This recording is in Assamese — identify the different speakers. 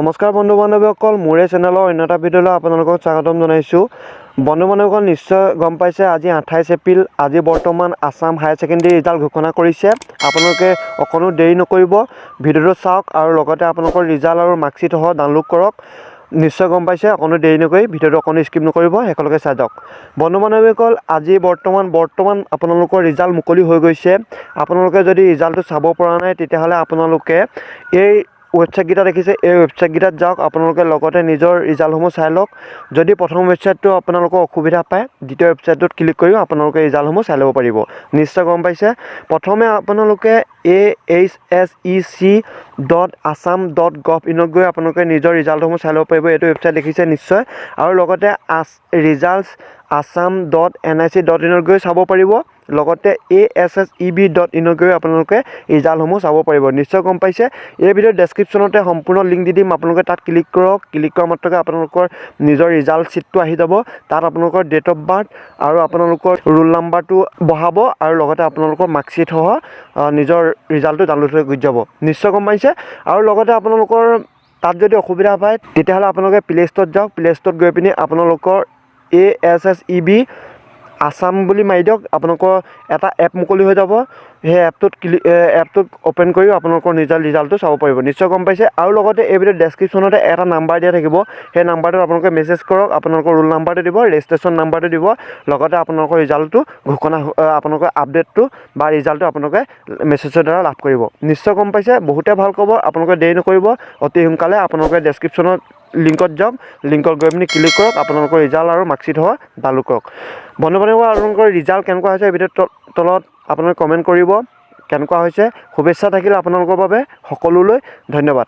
Speaker 1: নমস্কাৰ বন্ধু বান্ধৱীসকল, মোৰে চেনেলৰ অন্য এটা ভিডিঅ'লৈ আপোনালোকক স্বাগতম জনাইছোঁ। বন্ধু বান্ধৱীসকল, নিশ্চয় গম পাইছে আজি 28 এপ্ৰিল। আজি বৰ্তমান আসাম হায়াৰ ছেকেণ্ডেৰী ৰিজাল্ট ঘোষণা কৰিছে। আপোনালোকে অকণো দেৰি নকৰিব, ভিডিঅ'টো চাওক আৰু লগতে আপোনালোকৰ ৰিজাল্ট আৰু মাৰ্কশ্বিট সহ ডাউনলোড কৰক। নিশ্চয় গম পাইছে, অকণো দেৰি নকৰি ভিডিঅ'টো অকণো স্কিপ নকৰিব, একেলগে চাই যাওক। বন্ধু বান্ধৱীসকল, আজি বৰ্তমান আপোনালোকৰ ৰিজাল্ট মুকলি হৈ গৈছে। আপোনালোকে যদি ৰিজাল্টটো চাব পৰা নাই তেতিয়াহ'লে আপোনালোকে এই ৱেবছাইটকেইটা দেখিছে, এই ৱেবছাইটকেইটাত যাওক। আপোনালোকে লগতে নিজৰ ৰিজাল্টসমূহ চাই লওক। যদি প্ৰথম ৱেবছাইটটো আপোনালোকৰ অসুবিধা পায়, দ্বিতীয় ৱেবছাইটটোত ক্লিক কৰিও আপোনালোকে ৰিজাল্টসমূহ চাই ল'ব পাৰিব। নিশ্চয় গম পাইছে। প্ৰথমে আপোনালোকে ahsec.assam.gov.in গৈ আপোনালোকে নিজৰ ৰিজাল্টসমূহ চাই ল'ব পাৰিব। এইটো ৱেবছাইট দেখিছে নিশ্চয়। আৰু লগতে results.assam.nic.in গৈ চাব পাৰিব। লগতে ASSEB.in গৈ আপোনালোকে ৰিজাল্টসমূহ চাব পাৰিব। নিশ্চয় গম পাইছে। এই ভিডিঅ'ৰ ডেছক্ৰিপশ্যনতে সম্পূৰ্ণ লিংক দি দিম, আপোনালোকে তাত ক্লিক কৰক। ক্লিক কৰা মাত্ৰকে আপোনালোকৰ নিজৰ ৰিজাল্ট শ্বীটটো আহি যাব। তাত আপোনালোকৰ ডেট অফ বাৰ্থ আৰু আপোনালোকৰ ৰোল নাম্বাৰটো বহাব আৰু লগতে আপোনালোকৰ মাৰ্কশ্বিট সহ নিজৰ ৰিজাল্টটো ডাউনলোড হৈ যাব। নিশ্চয় গম পাইছে। আৰু লগতে আপোনালোকৰ তাত যদি অসুবিধা পায় তেতিয়াহ'লে আপোনালোকে প্লে ষ্ট'ৰত যাওক। প্লে ষ্ট'ৰত গৈ পিনি আপোনালোকৰ ASSEB আসাম বুলি মাৰি দিয়ক। আপোনালোকৰ এটা এপ মুকলি হৈ যাব। সেই এপটোত অ'পেন কৰিও আপোনালোকৰ নিজৰ ৰিজাল্টটো চাব পাৰিব। নিশ্চয় গম পাইছে। আৰু লগতে এই ভিডিঅ'ৰ ডেছক্ৰিপশ্যনতে এটা নাম্বাৰ দিয়া থাকিব। সেই নাম্বাৰটোত আপোনালোকে মেছেজ কৰক। আপোনালোকৰ ৰোল নাম্বাৰটো দিব, ৰেজিষ্ট্ৰেশ্যন নাম্বাৰটো দিব, লগতে আপোনালোকৰ ৰিজাল্টটো আপোনালোকৰ আপডেটটো বা ৰিজাল্টটো আপোনালোকে মেছেজৰ দ্বাৰা লাভ কৰিব। নিশ্চয় গম পাইছে। বহুতে ভাল খবৰ। আপোনালোকে দেৰি নকৰিব, অতি সোনকালে আপোনালোকে ডেছক্ৰিপশ্যনত লিংকত যাওক। লিংকত গৈ পিনি ক্লিক কৰক, আপোনালোকৰ ৰিজাল্ট আৰু মাৰ্কশ্বিট সহ ডাউনলোড কৰক। বন্ধু বান্ধৱীসকল, আপোনালোকৰ ৰিজাল্ট কেনেকুৱা হৈছে এই ভিডিঅ'ৰ তলত আপোনালোকে কমেণ্ট কৰিব। কেনেকুৱা হৈছে শুভেচ্ছা থাকিল আপোনালোকৰ বাবে। সকলোলৈ ধন্যবাদ।